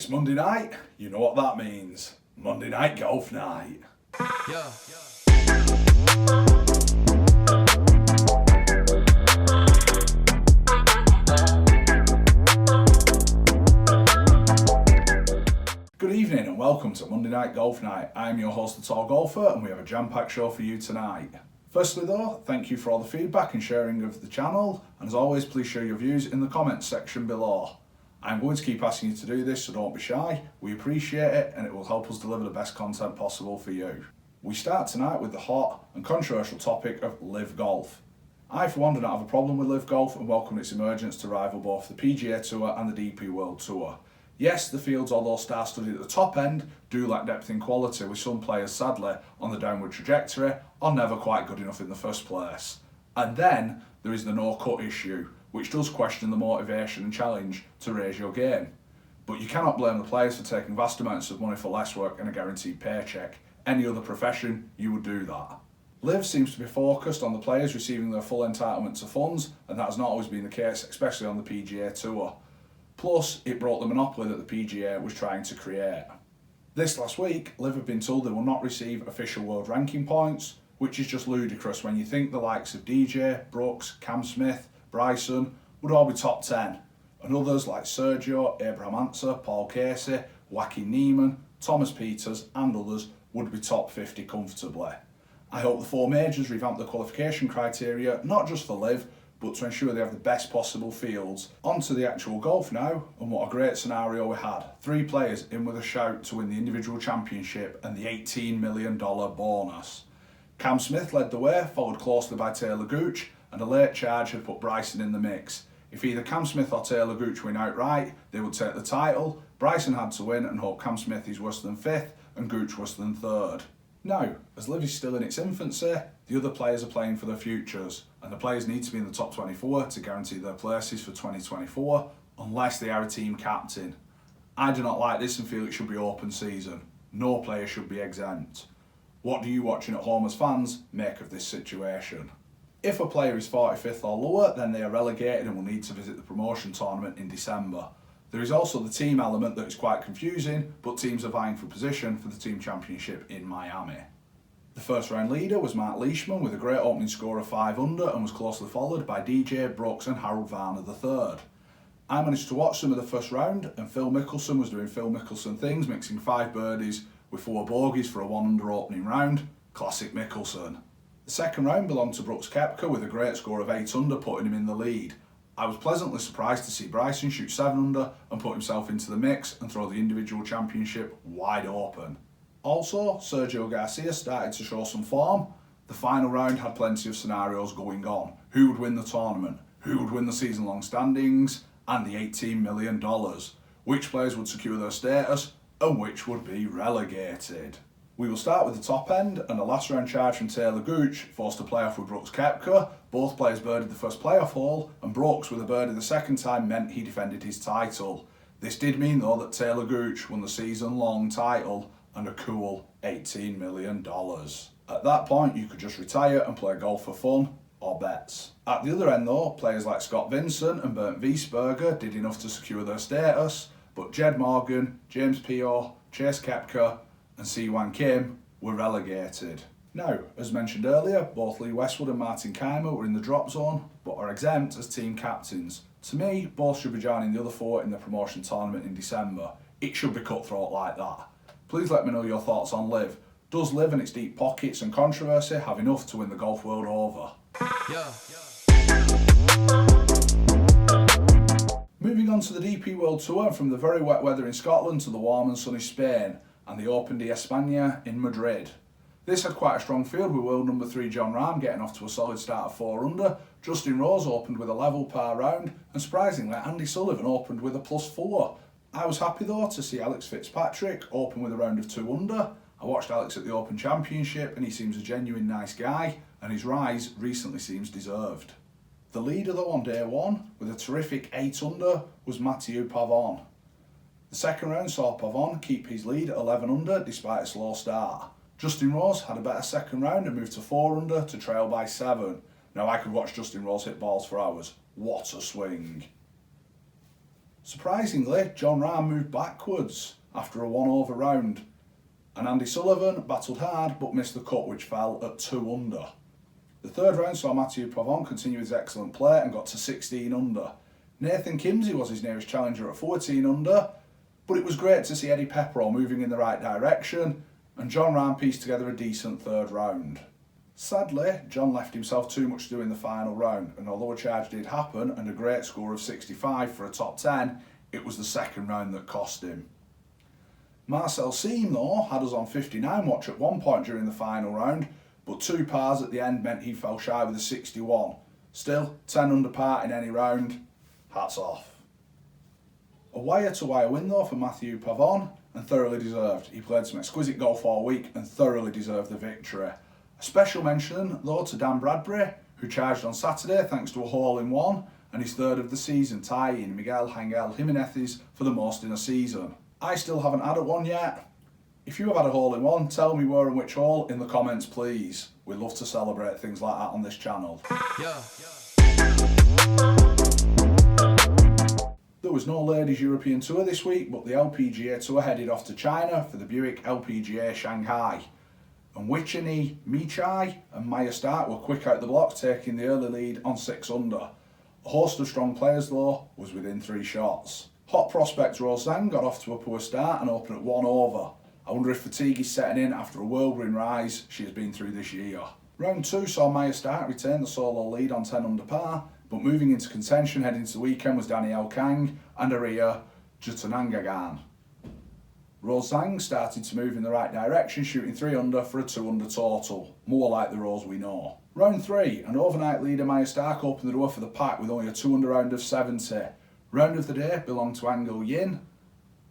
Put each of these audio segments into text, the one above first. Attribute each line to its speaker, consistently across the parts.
Speaker 1: It's Monday night, you know what that means. Monday night golf night.
Speaker 2: Yeah.
Speaker 1: Good evening and welcome to Monday Night Golf Night. I'm your host, The Tall Golfer, and we have a jam-packed show for you tonight. Firstly though, thank you for all the feedback and sharing of the channel, and as always, please share your views in the comments section below. I'm going to keep asking you to do this, so don't be shy. We appreciate it and it will help us deliver the best content possible for you. We start tonight with the hot and controversial topic of LIV Golf. I for one do not have a problem with LIV Golf and welcome its emergence to rival both the PGA Tour and the DP World Tour. Yes, the fields, although star-studded at the top end, do lack depth in quality, with some players sadly on the downward trajectory or never quite good enough in the first place. And then there is the no-cut issue, which does question the motivation and challenge to raise your game. But you cannot blame the players for taking vast amounts of money for less work and a guaranteed paycheck. Any other profession, you would do that. LIV seems to be focused on the players receiving their full entitlement to funds, and that has not always been the case, especially on the PGA Tour. Plus, it broke the monopoly that the PGA was trying to create. This last week, LIV have been told they will not receive official world ranking points, which is just ludicrous when you think the likes of DJ, Brooks, Cam Smith, Bryson would all be top 10, and others like Sergio, Abraham Answer, Paul Casey, Joaquin Neiman, Thomas Pieters and others would be top 50 comfortably. I hope the four majors revamp the qualification criteria, not just for LIV, but to ensure they have the best possible fields. On to the actual golf now, and what a great scenario we had. 3 players in with a shout to win the individual championship and the $18 million bonus. Cam Smith led the way, followed closely by Taylor Gooch, and a late charge had put Bryson in the mix. If either Cam Smith or Taylor Gooch win outright, they would take the title. Bryson had to win and hope Cam Smith is worse than 5th and Gooch worse than 3rd. Now, as LIV is still in its infancy, the other players are playing for their futures, and the players need to be in the top 24 to guarantee their places for 2024, unless they are a team captain. I do not like this and feel it should be open season. No player should be exempt. What do you watching at home as fans make of this situation? If a player is 45th or lower, then they are relegated and will need to visit the promotion tournament in December. There is also the team element that is quite confusing, but teams are vying for position for the team championship in Miami. The first round leader was Mark Leishman with a great opening score of 5 under and was closely followed by DJ, Brooks and Harold Varner III. I managed to watch some of the first round and Phil Mickelson was doing Phil Mickelson things, mixing 5 birdies with 4 bogeys for a 1 under opening round. Classic Mickelson. The second round belonged to Brooks Koepka with a great score of 8 under, putting him in the lead. I was pleasantly surprised to see Bryson shoot 7 under and put himself into the mix and throw the individual championship wide open. Also, Sergio Garcia started to show some form. The final round had plenty of scenarios going on. Who would win the tournament? Who would win the season-long standings? And the $18 million. Which players would secure their status and which would be relegated? We will start with the top end, and a last round charge from Taylor Gooch forced a playoff with Brooks Koepka. Both players birdied the first playoff hole, and Brooks with a birdie the second time meant he defended his title. This did mean though that Taylor Gooch won the season-long title and a cool $18 million. At that point you could just retire and play golf for fun or bets. At the other end though, players like Scott Vincent and Bernd Wiesberger did enough to secure their status, but Jed Morgan, James Pio, Chase Koepka and Siwon Kim were relegated. Now, as mentioned earlier, both Lee Westwood and Martin Kaymer were in the drop zone, but are exempt as team captains. To me, both should be joining the other 4 in the promotion tournament in December. It should be cutthroat like that. Please let me know your thoughts on LIV. Does LIV and its deep pockets and controversy have enough to win the golf world over?
Speaker 2: Yeah.
Speaker 1: Moving on to the DP World Tour, from the very wet weather in Scotland to the warm and sunny Spain, and the Open de España in Madrid. This had quite a strong field with world number 3 Jon Rahm getting off to a solid start of 4 under. Justin Rose opened with a level par round, and surprisingly Andy Sullivan opened with a +4. I was happy though to see Alex Fitzpatrick open with a round of 2 under. I watched Alex at the Open Championship and he seems a genuine nice guy, and his rise recently seems deserved. The leader though on day 1 with a terrific 8 under was Mathieu Pavon. The second round saw Pavon keep his lead at 11 under despite a slow start. Justin Rose had a better second round and moved to 4 under to trail by 7. Now I could watch Justin Rose hit balls for hours. What a swing. Surprisingly, Jon Rahm moved backwards after a 1-over round, and Andy Sullivan battled hard but missed the cut, which fell at 2 under. The third round saw Mathieu Pavon continue his excellent play and got to 16 under. Nathan Kimsey was his nearest challenger at 14 under, but it was great to see Eddie Pepperell moving in the right direction, and Jon Rahm pieced together a decent third round. Sadly, Jon left himself too much to do in the final round, and although a charge did happen and a great score of 65 for a top 10, it was the second round that cost him. Marcel Siem, though, had us on 59 watch at one point during the final round, but 2 pars at the end meant he fell shy with a 61. Still, 10 under par in any round, hats off. A wire-to-wire win though for Mathieu Pavon, and thoroughly deserved. He played some exquisite golf all week and thoroughly deserved the victory. A special mention though to Dan Bradbury, who charged on Saturday thanks to a hole-in-one and his third of the season, tying Miguel Angel Jimenez's for the most in a season. I still haven't had one yet. If you have had a hole-in-one, tell me where and which hole in the comments please. We love to celebrate things like that on this channel. There was no Ladies European Tour this week, but the LPGA Tour headed off to China for the Buick LPGA Shanghai. And Wichini, Michai and Maya Stark were quick out the blocks, taking the early lead on 6 under. A host of strong players though was within 3 shots. Hot prospect Rose Zhang got off to a poor start and opened at 1 over. I wonder if fatigue is setting in after a whirlwind rise she has been through this year. Round 2 saw Maya Stark retain the solo lead on 10 under par, but moving into contention heading into the weekend was Danielle Kang and Aria Jutanangagan. Rose Zhang started to move in the right direction, shooting 3 under for a 2 under total, more like the Rose we know. Round 3, an overnight leader Maya Stark opened the door for the pack with only a 2 under round of 70. Round of the day belonged to Angel Yin,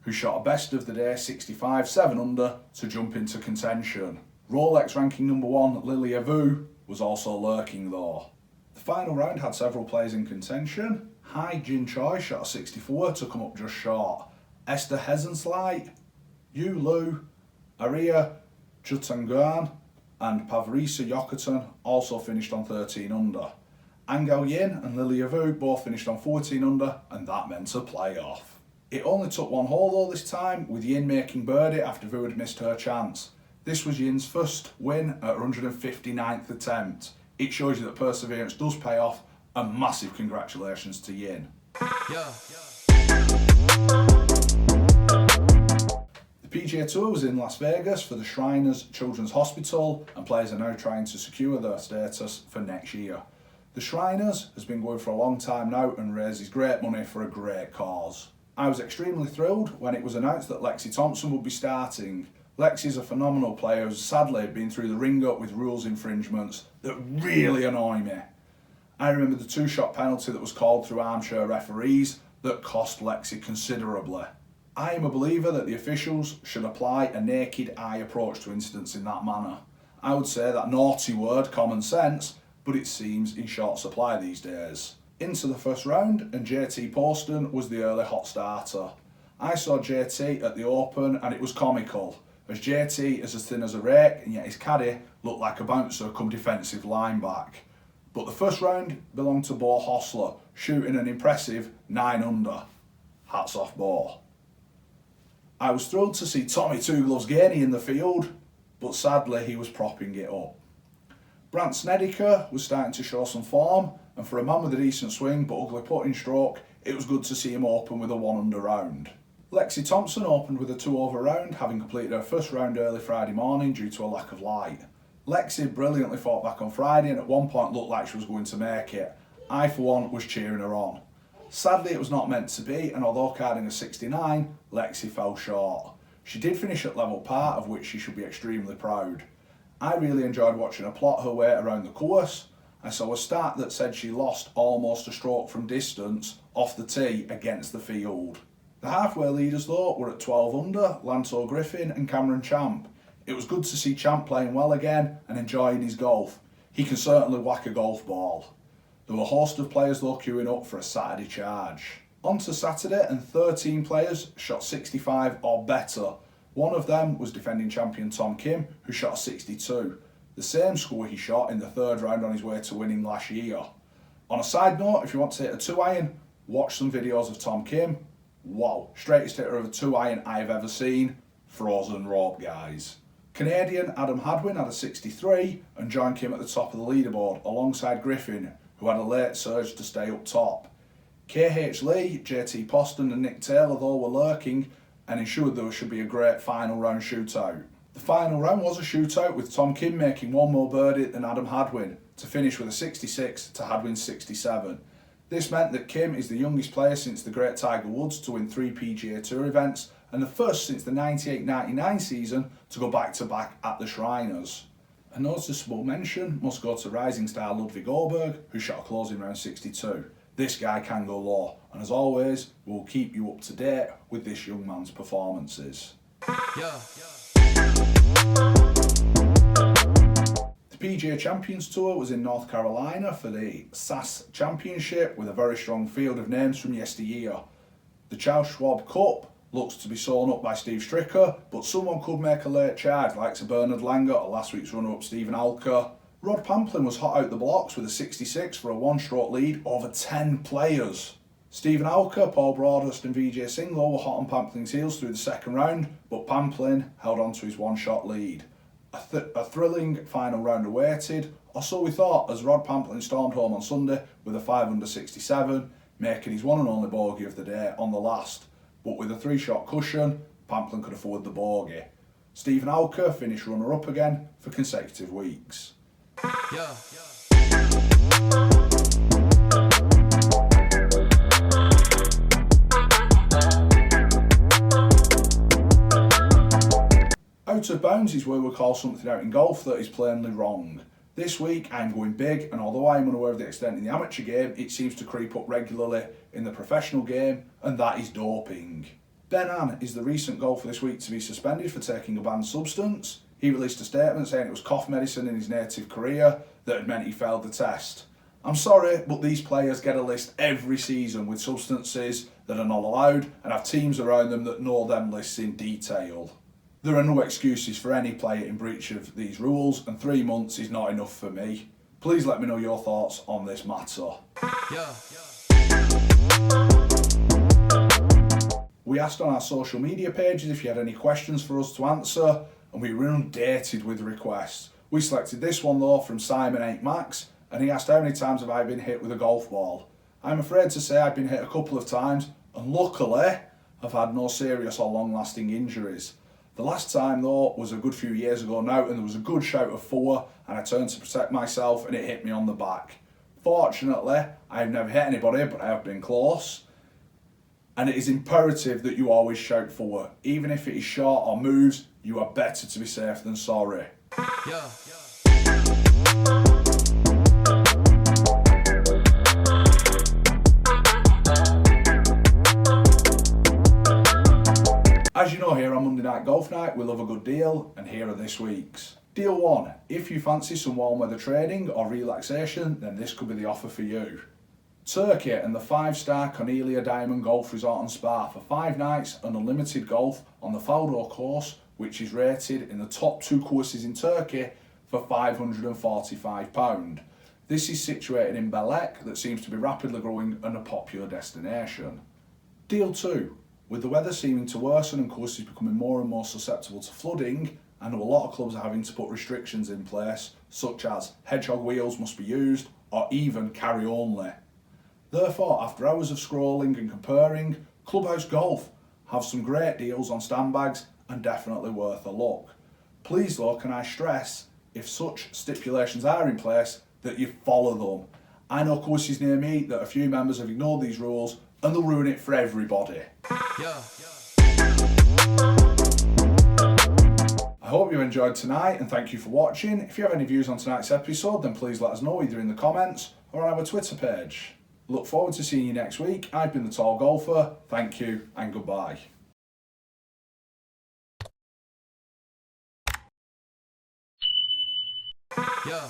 Speaker 1: who shot a best of the day 65, 7 under to jump into contention. Rolex ranking number 1 Lilia Vu was also lurking though. The final round had several players in contention. Hai Jin Choi shot a 64 to come up just short. Esther Hezensleit, Yu Lu, Aria Jutanguan and Pavrisa Yokotan also finished on 13 under. Angel Yin and Lilia Vu both finished on 14 under, and that meant a playoff. It only took 1 hole though this time, with Yin making birdie after Vu had missed her chance. This was Yin's first win at her 159th attempt. It shows you that perseverance does pay off, and massive congratulations to Yin. The PGA Tour was in Las Vegas for the Shriners Children's Hospital, and players are now trying to secure their status for next year. The Shriners has been going for a long time now and raises great money for a great cause. I was extremely thrilled when it was announced that Lexi Thompson would be starting. Lexi's a phenomenal player who's sadly been through the ringer with rules infringements that really annoy me. I remember the 2-shot penalty that was called through armchair referees that cost Lexi considerably. I am a believer that the officials should apply a naked eye approach to incidents in that manner. I would say that naughty word, common sense, but it seems in short supply these days. Into the first round, and JT Poston was the early hot starter. I saw JT at the Open and it was comical, as JT is as thin as a rake and yet his caddy looked like a bouncer come defensive line back. But the first round belonged to Bo Hostler, shooting an impressive 9 under. Hats off Bo. I was thrilled to see Tommy Two Gloves Gainey in the field, but sadly he was propping it up. Brant Snedeker was starting to show some form, and for a man with a decent swing but ugly putting stroke, it was good to see him open with a 1 under round. Lexi Thompson opened with a 2 over round, having completed her first round early Friday morning due to a lack of light. Lexi brilliantly fought back on Friday and at one point looked like she was going to make it. I for one was cheering her on. Sadly it was not meant to be, and although carding a 69, Lexi fell short. She did finish at level par, of which she should be extremely proud. I really enjoyed watching her plot her way around the course. I saw a stat that said she lost almost a stroke from distance off the tee against the field. The halfway leaders though were at 12 under, Lance O'Griffin and Cameron Champ. It was good to see Champ playing well again and enjoying his golf. He can certainly whack a golf ball. There were a host of players though queuing up for a Saturday charge. On to Saturday, and 13 players shot 65 or better. One of them was defending champion Tom Kim, who shot a 62. The same score he shot in the third round on his way to winning last year. On a side note, if you want to hit a 2-iron, watch some videos of Tom Kim. Wow, straightest hitter of a 2-iron I've ever seen. Frozen rope, guys. Canadian Adam Hadwin had a 63 and joined him at the top of the leaderboard alongside Griffin, who had a late surge to stay up top. KH Lee, JT Poston and Nick Taylor though were lurking and ensured there should be a great final round shootout. The final round was a shootout with Tom Kim making one more birdie than Adam Hadwin to finish with a 66 to Hadwin's 67. This meant that Kim is the youngest player since the great Tiger Woods to win 3 PGA Tour events and the first since the 98-99 season to go back-to-back at the Shriners. A noticeable mention must go to rising star Ludwig Åberg, who shot a closing round 62. This guy can go low, and as always, we'll keep you up to date with this young man's performances. The PGA Champions Tour was in North Carolina for the SAS Championship with a very strong field of names from yesteryear. The Charles Schwab Cup looks to be sewn up by Steve Stricker, but someone could make a late charge like Sir Bernard Langer or last week's runner-up Stephen Alker. Rod Pamplin was hot out the blocks with a 66 for a one-stroke lead over 10 players. Stephen Alker, Paul Broadhurst and Vijay Singlaw were hot on Pamplin's heels through the second round, but Pamplin held on to his one-shot lead. A thrilling final round awaited, or so we thought, as Rod Pamplin stormed home on Sunday with a 5 under 67, making his one and only bogey of the day on the last. But with a 3-shot cushion, Pamplin could afford the bogey. Stephen Alker finished runner-up again for consecutive weeks. Out of bounds is where we call something out in golf that is plainly wrong. This week I'm going big, and although I'm unaware of the extent in the amateur game, it seems to creep up regularly in the professional game, and that is doping. Ben An is the recent golfer this week to be suspended for taking a banned substance. He released a statement saying it was cough medicine in his native Korea that had meant he failed the test. I'm sorry, but these players get a list every season with substances that are not allowed and have teams around them that know them lists in detail. There are no excuses for any player in breach of these rules, and 3 months is not enough for me. Please let me know your thoughts on this matter. We asked on our social media pages if you had any questions for us to answer, and we were inundated with requests. We selected this one though from Simon 8 Max, and he asked how many times have I been hit with a golf ball. I'm afraid to say I've been hit a couple of times, and luckily I've had no serious or long-lasting injuries. The last time though was a good few years ago now, and there was a good shout of 4 and I turned to protect myself and it hit me on the back. Fortunately, I've never hit anybody, but I have been close. And it is imperative that you always shout 4. Even if it is short or moves, you are better to be safe than sorry. As you know, here on Monday Night Golf Night, we love a good deal, and here are this week's. Deal 1. If you fancy some warm weather training or relaxation, then this could be the offer for you. Turkey and the 5-star Cornelia Diamond Golf Resort and Spa for 5 nights and unlimited golf on the Faldo course, which is rated in the top 2 courses in Turkey for £545. This is situated in Belek, that seems to be rapidly growing and a popular destination. Deal 2. With the weather seeming to worsen and courses becoming more and more susceptible to flooding, I know a lot of clubs are having to put restrictions in place, such as hedgehog wheels must be used, or even carry only. Therefore, after hours of scrolling and comparing, Clubhouse Golf have some great deals on sandbags and definitely worth a look. Please though, can I stress, if such stipulations are in place, that you follow them. I know courses near me that a few members have ignored these rules and they'll ruin it for everybody. I hope you enjoyed tonight and thank you for watching. If you have any views on tonight's episode, then please let us know either in the comments or on our Twitter page. Look forward to seeing you next week. I've been the Tall Golfer. Thank you and goodbye.
Speaker 2: Yeah.